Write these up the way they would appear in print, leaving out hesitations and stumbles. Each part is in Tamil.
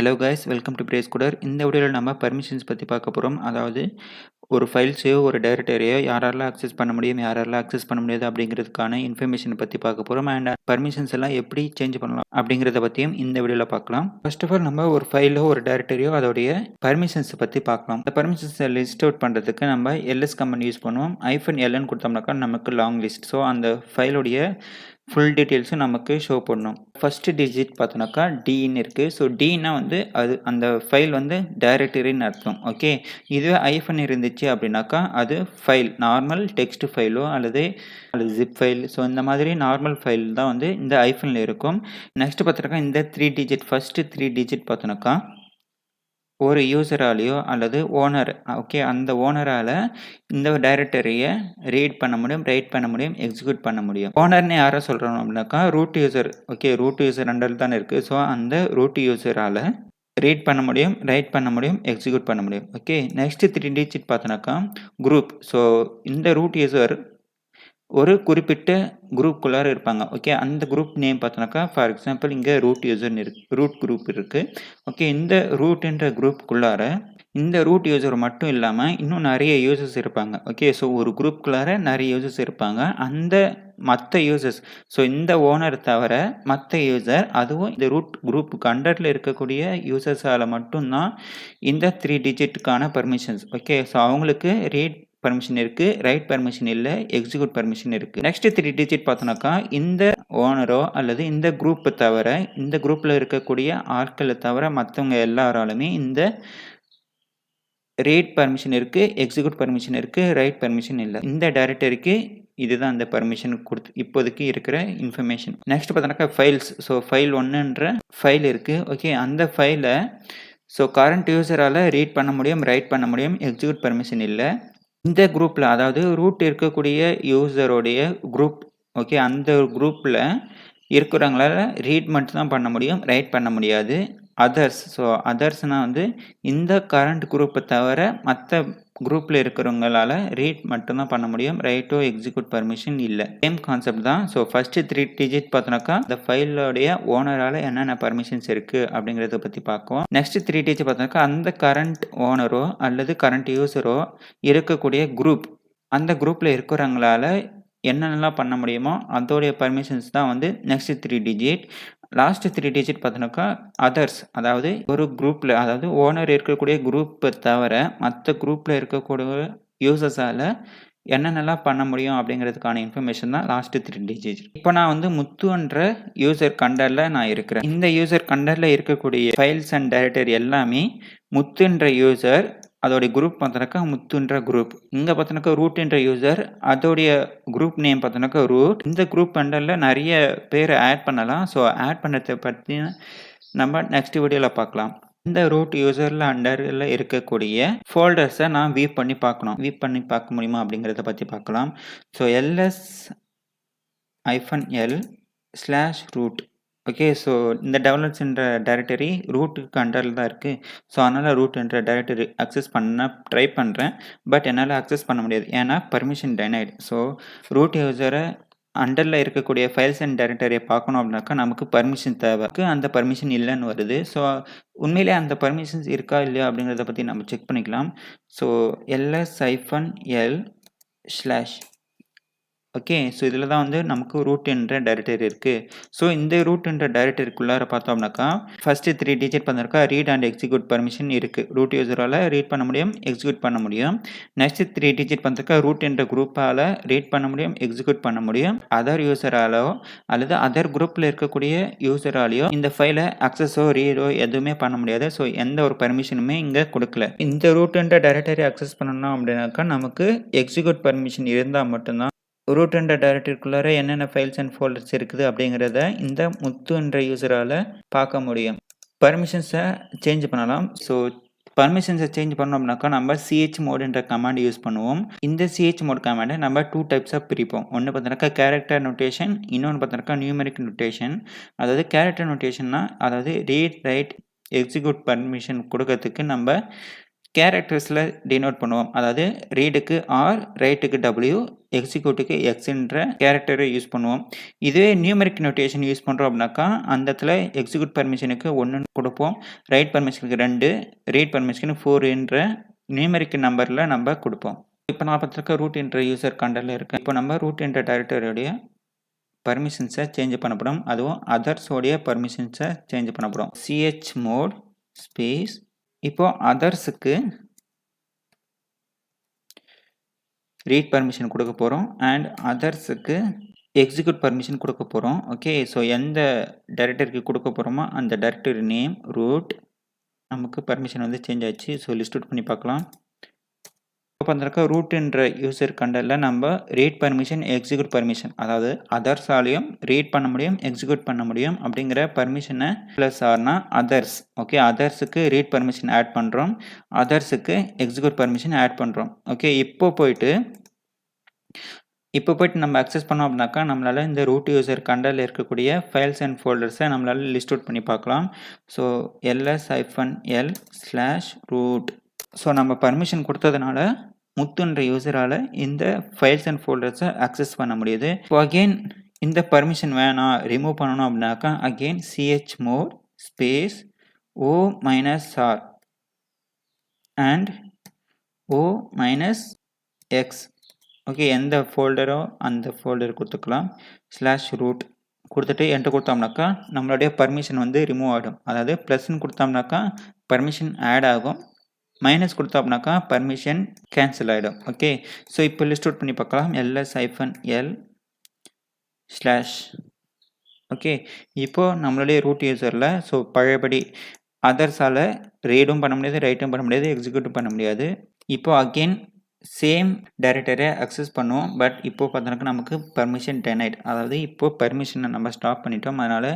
ஹலோ கைஸ், வெல்கம் டு பிரேஸ் குடர். இந்த வீடியோவில் நம்ம பர்மிஷன்ஸ் பற்றி பார்க்க போகிறோம். அதாவது ஒரு ஃபைல்ஸையோ ஒரு டைரக்டரியோ யாரெல்லாம் அக்சஸ் பண்ண முடியும், யாரெல்லாம் அக்சஸ் பண்ண முடியாது அப்படிங்கிறதுக்கான இன்ஃபர்மேஷனை பற்றி பார்க்க போகிறோம். அண்ட் பர்மிஷன்ஸ் எல்லாம் எப்படி சேஞ்ச் பண்ணலாம் அப்படிங்கிறத பற்றியும் இந்த வீடியோவில் பார்க்கலாம். ஃபர்ஸ்ட் ஆஃப் ஆல் நம்ம ஒரு ஃபைலோ ஒரு டைரக்டரியோ அதோடைய பர்மிஷன்ஸை பற்றி பார்க்கலாம். இந்த பர்மிஷன்ஸை லிஸ்ட் அவுட் பண்ணுறதுக்கு நம்ம எல்எஸ் கமெண்ட் யூஸ் பண்ணுவோம். -ln கொடுத்தோம்னாக்கா நமக்கு லாங் லிஸ்ட். ஸோ அந்த ஃபைலுடைய ஃபுல் டீட்டெயில்ஸும் நமக்கு ஷோ பண்ணணும். ஃபஸ்ட்டு டிஜிட் பார்த்தோன்னாக்கா டின்னு இருக்குது. ஸோ டின்னா வந்து அது அந்த ஃபைல் வந்து டைரக்டரின்னு அர்த்தம். ஓகே, இதுவே ஐஃபன் இருந்துச்சு அப்படின்னாக்கா அது ஃபைல், நார்மல் டெக்ஸ்ட் ஃபைலோ அல்லது ஜிப் ஃபைல். ஸோ இந்த மாதிரி நார்மல் ஃபைல் தான் வந்து இந்த ஐஃபனில் இருக்கும். நெக்ஸ்ட் பார்த்தோன்னாக்கா இந்த 3 டிஜிட், ஃபஸ்ட்டு 3 டிஜிட் பார்த்தோன்னாக்கா ஒரு யூசராலேயோ அல்லது ஓனர், ஓகே, அந்த ஓனரால் இந்த டைரக்டரியை ரீட் பண்ண முடியும், ரைட் பண்ண முடியும், எக்ஸிக்யூட் பண்ண முடியும். ஓனர்னு யாரை சொல்கிறோம் அப்படின்னாக்கா root user. Okay, root user under தானே இருக்குது. ஸோ அந்த ரூட் யூசரால் ரீட் பண்ண முடியும், ரைட் பண்ண முடியும், எக்ஸிக்யூட் பண்ண முடியும். ஓகே, நெக்ஸ்ட் 3 டிஜிட் பார்த்தோன்னாக்கா குரூப். ஸோ இந்த ரூட் யூசர் ஒரு குறிப்பிட்ட குரூப்புக்குள்ளார இருப்பாங்க. ஓகே, அந்த குரூப் நேம் பார்த்தோன்னாக்கா ஃபார் எக்ஸாம்பிள் இங்கே ரூட் யூசர்னு இருக்குது, ரூட் குரூப் இருக்குது. ஓகே, இந்த ரூட்ன்ற குரூப்புக்குள்ளார இந்த ரூட் யூசர் மட்டும் இல்லாமல் இன்னும் நிறைய யூசர்ஸ் இருப்பாங்க. ஓகே, ஸோ ஒரு குரூப்புக்குள்ளார நிறைய யூசர்ஸ் இருப்பாங்க. அந்த மற்ற யூசர்ஸ், ஸோ இந்த ஓனர் தவிர மற்ற யூசர், அதுவும் இந்த ரூட் குரூப்புக்கு அண்டரில் இருக்கக்கூடிய யூசர்ஸால் மட்டும்தான் இந்த 3 டிஜிட்டுக்கான பர்மிஷன்ஸ். ஓகே, ஸோ அவங்களுக்கு ரீட் பர்மிஷன் இருக்குது, ரைட் பர்மிஷன் இல்லை, எக்ஸிக்யூட் பர்மிஷன் இருக்குது. நெக்ஸ்ட் 3 டிஜிட் பார்த்தோன்னாக்கா இந்த ஓனரோ அல்லது இந்த குரூப்பை தவிர, இந்த குரூப்பில் இருக்கக்கூடிய ஆட்களை தவிர மற்றவங்க எல்லாராலுமே இந்த ரீட் பர்மிஷன் இருக்குது, எக்ஸிக்யூட் பர்மிஷன் இருக்குது, ரைட் பர்மிஷன் இல்லை. இந்த டைரக்டரிக்கு இதுதான் அந்த பர்மிஷன் கொடுத்து இப்போதைக்கு இருக்கிற இன்ஃபர்மேஷன். நெக்ஸ்ட் பார்த்தோன்னாக்கா ஃபைல்ஸ். ஸோ ஃபைல் 1ன்ற ஃபைல் இருக்குது. ஓகே, அந்த ஃபைலை ஸோ கரண்ட் யூசரால் ரீட் பண்ண முடியும், ரைட் பண்ண முடியும், எக்ஸிக்யூட் பர்மிஷன் இல்லை. இந்த குரூப்பில், அதாவது ரூட் இருக்கக்கூடிய யூசரோடைய குரூப், ஓகே, அந்த குரூப்பில் இருக்கிறவங்களால ரீட் மட்டும் தான் பண்ண முடியும், ரைட் பண்ண முடியாது. அதர்ஸ். ஸோ அதர்ஸ்னால் வந்து இந்த கரண்ட் குரூப்பை தவிர மற்ற குரூப்பில் இருக்கிறவங்களால ரீட் மட்டும்தான் பண்ண முடியும், ரைட்டோ எக்ஸிக்யூட் பர்மிஷன் இல்லை. சேம் கான்செப்ட் தான். ஸோ ஃபஸ்ட்டு 3 டிஜிட் பார்த்தோன்னாக்கா இந்த ஃபைலோடைய ஓனரால் என்னென்ன பர்மிஷன்ஸ் இருக்குது அப்படிங்கிறத பற்றி பார்க்குவோம். நெக்ஸ்ட் 3 டிஜிட் பார்த்தோன்னாக்கா அந்த கரண்ட் ஓனரோ அல்லது கரண்ட் யூசரோ இருக்கக்கூடிய குரூப், அந்த குரூப்பில் இருக்கிறவங்களால என்னென்னலாம் பண்ண முடியுமோ அதோடைய பர்மிஷன்ஸ் தான் வந்து நெக்ஸ்ட் 3 டிஜிட். லாஸ்ட் 3 டிஜிட் பார்த்தோன்னாக்கா அதர்ஸ், அதாவது ஒரு குரூப்பில், அதாவது ஓனர் இருக்கக்கூடிய குரூப்பை தவிர மற்ற குரூப்பில் இருக்கக்கூடிய யூசர்ஸால் என்னென்னலாம் பண்ண முடியும் அப்படிங்கிறதுக்கான இன்ஃபர்மேஷன் தான் லாஸ்ட் 3 டிஜிட். இப்போ நான் வந்து முத்துன்ற யூசர் கண்டரில் நான் இருக்கிறேன். இந்த யூசர் கண்டரில் இருக்கக்கூடிய ஃபைல்ஸ் அண்ட் டைரக்டரி எல்லாமே முத்துன்ற யூசர், அதோடைய குரூப் பார்த்தோன்னாக்கா முத்துன்ற குரூப். இங்கே பார்த்தோன்னாக்கா ரூட்ன்ற யூசர், அதோடைய குரூப் நேம் பார்த்தோன்னாக்கா ரூட். இந்த குரூப் அண்டரில் நிறைய பேர் ஆட் பண்ணலாம். ஸோ ஆட் பண்ணுறதை பற்றி நம்ம நெக்ஸ்ட் வீடியோவில் பார்க்கலாம். இந்த ரூட் யூசரில் அண்டரில் இருக்கக்கூடிய ஃபோல்டர்ஸை நான் வியூ பண்ணி பார்க்கணும், வியூ பண்ணி பார்க்க முடியுமா அப்படிங்கிறத பற்றி பார்க்கலாம். So ls-l/root. ஓகே, ஸோ இந்த டெவலப்ஸ்ன்ற டைரக்டரி ரூட்டுக்கு அண்டரில் தான் இருக்குது. ஸோ அதனால் ரூட்ன்ற டைரக்டரி அக்சஸ் பண்ண ட்ரை பண்ணுறேன். பட் என்னால் அக்சஸ் பண்ண முடியாது, ஏன்னா பர்மிஷன் டெனைட். ஸோ ரூட் யூசரை அண்டரில் இருக்கக்கூடிய ஃபைல்ஸ் அண்ட் டைரக்டரியை பார்க்கணும் அப்படின்னாக்கா நமக்கு பர்மிஷன் தேவை. அந்த பர்மிஷன் இல்லைன்னு வருது. ஸோ உண்மையிலே அந்த பர்மிஷன்ஸ் இருக்கா இல்லையா அப்படிங்கிறத பற்றி நம்ம செக் பண்ணிக்கலாம். So ls-l/. ஓகே, ஸோ இதில் தான் வந்து நமக்கு ரூட் என்ற டைரக்டரி இருக்குது. ஸோ இந்த ரூட் என்ற டைரக்டரிக்குள்ளார பார்த்தோம்னாக்கா ஃபஸ்ட்டு 3 டிஜிட் பார்த்தோம்னாக்கா ரீட் அண்ட் எக்ஸிக்யூட் பர்மிஷன் இருக்குது. ரூட் யூசரால் ரீட் பண்ண முடியும், எக்ஸிக்யூட் பண்ண முடியும். நெக்ஸ்ட் 3 டிஜிட் பார்த்தோம்னாக்கா ரூட் என்ற குரூப்பால் ரீட் பண்ண முடியும், எக்ஸிக்யூட் பண்ண முடியும். அதர் யூசராலோ அல்லது அதர் குரூப்பில் இருக்கக்கூடிய யூசராலேயோ இந்த ஃபைலை அக்சஸோ ரீடோ எதுவுமே பண்ண முடியாது. ஸோ எந்த ஒரு பர்மிஷனுமே இங்கே கொடுக்கல. இந்த ரூட் என்ற டைரக்டரி அக்சஸ் பண்ணணும் அப்படின்னாக்கா நமக்கு எக்ஸிக்யூட் பர்மிஷன் இருந்தால் மட்டும்தான் ரூட் என்ற டைரக்டரிக்குள்ளார என்னென்ன ஃபைல்ஸ் அண்ட் ஃபோல்டர்ஸ் இருக்குது அப்படிங்கிறத இந்த முத்து என்ற யூசரால் பார்க்க முடியும். பர்மிஷன்ஸை சேஞ்ச் பண்ணலாம். ஸோ பர்மிஷன்ஸை சேஞ்ச் பண்ணோம்னாக்கா நம்ம chmod என்ற கமாண்ட் யூஸ் பண்ணுவோம். இந்த chmod கமாண்டை நம்ம 2 டைப்ஸாக பிரிப்போம். ஒன்று பார்த்தோன்னாக்கா கேரக்டர் நோட்டேஷன், இன்னொன்று பார்த்தோன்னாக்கா நியூமெரிக் நோட்டேஷன். அதாவது கேரக்டர் நோட்டேஷன்னா அதாவது ரீட், ரைட், எக்ஸிக்யூட் பர்மிஷன் கொடுக்கறதுக்கு நம்ம கேரக்டர்ஸில் டினோட் பண்ணுவோம். அதாவது ரீடுக்கு ஆர், ரைட்டுக்கு டபிள்யூ, எக்ஸிக்யூட்டுக்கு எக்ஸ்ன்ற கேரக்டரை யூஸ் பண்ணுவோம். இதுவே நியூமெரிக் நோட்டேஷன் யூஸ் பண்ணுறோம் அப்படின்னாக்கா அந்த இடத்துல எக்ஸிக்யூட் பர்மிஷனுக்கு 1 கொடுப்போம், ரைட் பர்மிஷனுக்கு 2, ரீட் பர்மிஷனுக்கு 4ன்ற நியூமெரிக் நம்பரில் நம்ம கொடுப்போம். இப்போ நான் பார்த்துருக்க ரூட் என்ற யூசர் கண்டலில் இருக்கேன். இப்போ நம்ம ரூட் என்ற டைரக்டரியோடைய பர்மிஷன்ஸை சேஞ்ச் பண்ணப்படும். அதுவும் அதர்ஸோடைய பர்மிஷன்ஸை சேஞ்ச் பண்ணப்படும். chmod ஸ்பேஸ் இப்போ அதர்ஸுக்கு ரீட் பர்மிஷன் கொடுக்க போகிறோம் அண்ட் அதர்ஸுக்கு எக்ஸிக்யூட் பர்மிஷன் கொடுக்க போகிறோம். ஓகே, ஸோ எந்த டைரக்டரிக்கு கொடுக்க போகிறோமோ அந்த டைரக்டரி நேம் ரூட். நமக்கு பர்மிஷன் வந்து சேஞ்ச் ஆச்சு. ஸோ லிஸ்ட் அவுட் பண்ணி பார்க்கலாம். இப்போ பார்த்துருக்க ரூட் என்ற யூசர் கண்டலில் நம்ம ரீட் பர்மிஷன், எக்ஸிக்யூட் பர்மிஷன், அதாவது அதர்ஸாலையும் ரீட் பண்ண முடியும், எக்ஸிக்யூட் பண்ண முடியும் அப்படிங்கிற பர்மிஷனை ப்ளஸ் ஆர்னா அதர்ஸ். ஓகே, அதர்ஸுக்கு ரீட் பர்மிஷன் ஆட் பண்ணுறோம், அதர்ஸுக்கு எக்ஸிக்யூட் பர்மிஷன் ஆட் பண்ணுறோம். ஓகே, இப்போ போயிட்டு நம்ம அக்சஸ் பண்ணோம் அப்படின்னாக்கா நம்மளால் இந்த ரூட் யூசர் கண்டலில் இருக்கக்கூடிய ஃபைல்ஸ் அண்ட் ஃபோல்டர்ஸை நம்மளால் லிஸ்ட் அவுட் பண்ணி பார்க்கலாம். So ls-l/root. ஸோ நம்ம பர்மிஷன் கொடுத்ததுனால முத்துன்ற யூசரால் இந்த ஃபைல்ஸ் அண்ட் ஃபோல்டர்ஸை அக்சஸ் பண்ண முடியுது. இப்போ அகெயின் இந்த பர்மிஷன் வேணாம், ரிமூவ் பண்ணணும் அப்படின்னாக்கா again chmod space o-r and o-x. Okay, எந்த ஃபோல்டரோ அந்த ஃபோல்டர் கொடுத்துக்கலாம். /root கொடுத்துட்டு என்டர் கொடுத்தோம்னாக்கா நம்மளுடைய பர்மிஷன் வந்து ரிமூவ் ஆகிடும். அதாவது ப்ளஸ்ன்னு கொடுத்தோம்னாக்கா பர்மிஷன் ஆட் ஆகும், மைனஸ் கொடுத்தோம்னாக்கா பர்மிஷன் கேன்சல் ஆகிடும். ஓகே, ஸோ இப்போ லிஸ்ட் அவுட் பண்ணி பார்க்கலாம். ls-l/. ஓகே, இப்போது நம்மளுடைய ரூட் யூசரில் ஸோ பழையபடி அதர்ஸால் ரீடும் பண்ண முடியாது, ரைட்டும் பண்ண முடியாது, எக்ஸிக்யூட்டும் பண்ண முடியாது. இப்போ அகெயின் சேம் டைரக்டரியை அக்சஸ் பண்ணுவோம். பட் இப்போது பார்த்தோன்னாக்கா நமக்கு பர்மிஷன் டெனைட், அதாவது இப்போது பர்மிஷனை நம்ம ஸ்டாப் பண்ணிட்டோம். அதனால்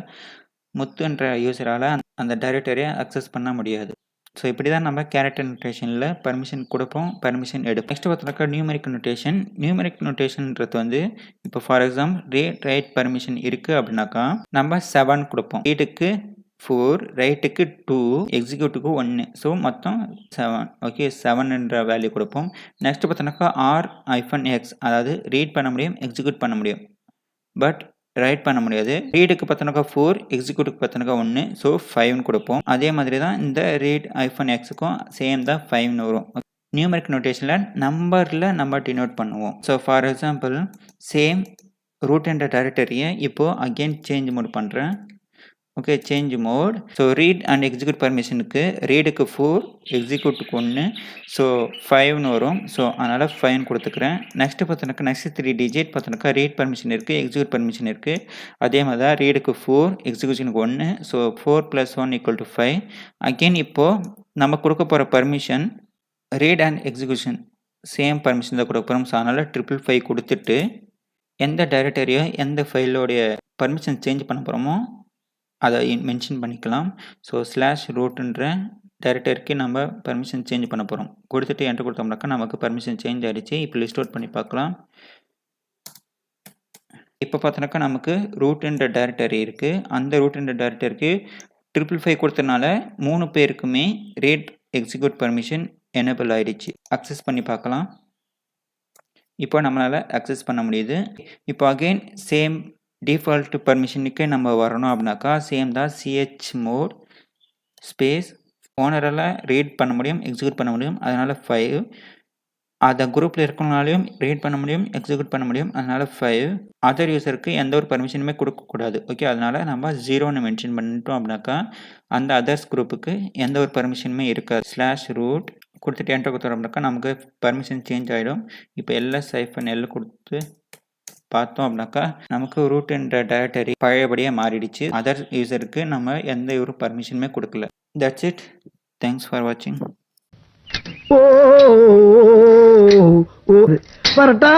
முத்துன்ற யூசரால் அந்த டைரக்டரியை அக்சஸ் பண்ண முடியாது. ஸோ இப்படி தான் நம்ம கேரக்டர் நோட்டேஷனில் பர்மிஷன் கொடுப்போம், பர்மிஷன் எடுப்போம். நெக்ஸ்ட் பார்த்தோன்னாக்கா நியூமெரிக் நோட்டேஷன். நியூமெரிக் நோட்டேஷன்ன்றது வந்து இப்போ for example read write permission இருக்குது அப்படின்னாக்கா நம்ம 7 கொடுப்போம், ரீடுக்கு 4, ரைட்டுக்கு 2, எக்ஸிக்யூட்டுக்கு 1. ஸோ மொத்தம் 7. ஓகே, 7ன்ற வேல்யூ கொடுப்போம். நெக்ஸ்ட் பார்த்தோன்னாக்கா r-x, அதாவது ரீட் பண்ண முடியும், எக்ஸிக்யூட் பண்ண முடியும், பட் ரைட் பண்ண முடியாது. ரீடுக்கு பார்த்தோன்னாக்கா 4, எக்ஸிக்யூட்டுக்கு பார்த்தோன்னாக்கா 1, ஸோ 5ன்னு கொடுப்போம். அதே மாதிரி தான் இந்த read-xக்கும் சேம் தான் 5ன்னு வரும். நியூமெரிக் நோட்டேஷனில் நம்பரில் நம்ம டினோட் பண்ணுவோம். So for example same root என்ற டைரக்டரியை இப்போது அகெயின் சேஞ்ச் மோட் பண்ணுறேன். Okay, change mode. So read and execute பர்மிஷனுக்கு ரீடுக்கு 4, எக்ஸிக்யூட்டுக்கு 1, ஸோ 5ன்னு வரும். ஸோ அதனால் 5ன்னு கொடுத்துக்கிறேன். நெக்ஸ்ட்டு பார்த்தோன்னாக்கா நெக்ஸ்ட் 3 டிஜிட் பார்த்தோன்னாக்கா ரீட் பர்மிஷன் இருக்குது, எக்ஸிக்யூட் பர்மிஷன் இருக்குது. அதே மாதிரி தான் ரீடுக்கு 4, எக்ஸிக்யூஷனுக்கு 1, ஸோ 4 + 1 = 5. அகெயின் இப்போது நம்ம கொடுக்க போகிற permission read and execution same permission தான் கொடுக்க போகிறோம். ஸோ அதனால் 555 கொடுத்துட்டு எந்த டைரக்டரியோ எந்த ஃபைலோடைய பர்மிஷன் சேஞ்ச் பண்ண போகிறோமோ அதை மென்ஷன் பண்ணிக்கலாம். ஸோ /rootன்ற டைரக்டருக்கு நம்ம பர்மிஷன் சேஞ்ச் பண்ண போகிறோம். கொடுத்துட்டு என்டர் கொடுத்தோம்னாக்கா நமக்கு பர்மிஷன் சேஞ்ச் ஆகிடுச்சு. இப்போ லிஸ்ட் அவுட் பண்ணி பார்க்கலாம். இப்போ பார்த்தோன்னாக்கா நமக்கு ரூட்ன்ற டைரக்டரி இருக்குது. அந்த ரூட்ன்ற டைரக்டருக்கு 555 கொடுத்தனால 3 பேருக்குமே ரீட் எக்ஸிக்யூட் பர்மிஷன் எனேபிள் ஆகிடுச்சு. அக்சஸ் பண்ணி பார்க்கலாம். இப்போ நம்மளால் அக்சஸ் பண்ண முடியுது. இப்போ அகெயின் சேம் டிஃபால்ட் பர்மிஷனுக்கு நம்ம வரணும் அப்படின்னாக்கா சேம் தான் chmod ஸ்பேஸ் ஓனரால் ரீட் பண்ண முடியும், எக்ஸிக்யூட் பண்ண முடியும், அதனால் 5. அதை குரூப்பில் இருக்கனாலையும் ரீட் பண்ண முடியும், எக்ஸிக்யூட் பண்ண முடியும், அதனால் 5. அதர் யூசருக்கு எந்த ஒரு பர்மிஷனுமே கொடுக்கக்கூடாது. ஓகே, அதனால் நம்ம 0ன்னு மென்ஷன் பண்ணிட்டோம் அப்படின்னாக்கா அந்த அதர்ஸ் குரூப்புக்கு எந்த ஒரு பர்மிஷனுமே இருக்காது. /root கொடுத்துட்டு என்டர் கொடுத்தோம்னாக்கா நமக்கு பர்மிஷன் சேஞ்ச் ஆகிடும். இப்போ ls-l கொடுத்து பார்த்தோம் அப்படின்னாக்கா நமக்கு ரூட் என்ற டைரக்டரி பழையபடியே மாறிடுச்சு. அதர் யூசருக்கு நம்ம எந்த ஒரு பர்மிஷனுமே கொடுக்கல. That's it. தேங்க்ஸ் ஃபார் வாட்சிங். வரட்டா.